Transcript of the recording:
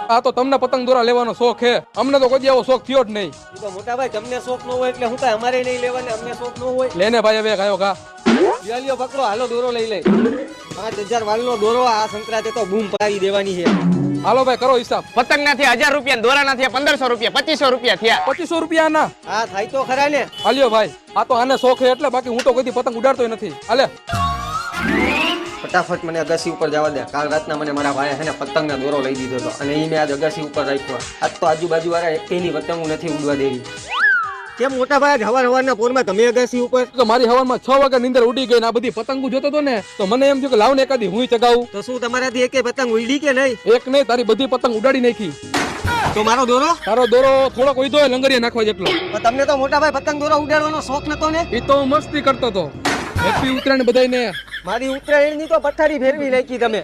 આ તો તમને પતંગ દોરા લેવાનો શોખ હે, અમને તો કોઈ આવો શોખ થયો જ નહીં. ઈ તો મોટા ભાઈ તમને શોખ ન હોય એટલે હું કાંઈ અમારે નહીં લેવાને, અમને શોખ ન હોય. લેને ભાઈ હવે ગાયો ઘા. લ્યો પકડો, હાલો દોરો લઈ લે. 5000 વાળનો દોરો આ સંક્રાંતે તો બૂમ પાડી દેવાની છે. હાલો ભાઈ કરો હિસાબ. પતંગ ના થયા 1000 રૂપિયા, દોરા ના થયા 1500 રૂપિયા, 2500 રૂપિયા થયા. 2500 રૂપિયા ના હા થાય તો ખરા ને. હાલ્યો ભાઈ, આ તો આને શોખ છે એટલે, બાકી હું તો કોઈ પતંગ ઉડાડતો નથી. હાલે ફટાફટ મને અગાસી ઉપર જવા દે. કાલ રાતના મને મારા ભાઈએ છે ને પતંગનો દોરો લઈ દીધો હતો અને ઈ મેં આજ અગાસી ઉપર રાખ્યો. આજ તો આજુબાજુ વાળા એકની પતંગ નથી ઉડવા દેવી. કેમ મોટા ભાઈ હવારના પોરમાં તમે અગાસી ઉપર? તો મારી હવારમાં 6 વાગે નીંદર ઉડી ગઈ ને આ બધી પતંગો જોતો તો ને, તો મને એમ થયું કે લાવ ને એકાદી હું ચગાવું. તો શું તમારાથી એકે પતંગ ઉડી કે નહીં? એક નહીં, તારી બધી પતંગ ઉડાડી નાખી. તો મારો દોરો? તારો દોરો થોડોક ઉડ્યો હોય લંગરીએ નાખવા જેટલો. તો તમને તો મોટા ભાઈ પતંગ દોરો ઉડાડવાનો શોખ નતો ને? એ તો હું મસ્તી કરતો હતો. હેપી ઉત્તરાયણ બધાયને. મારી ઉત્તરાયણની તો પથારી ફેરવી નાખી તમે.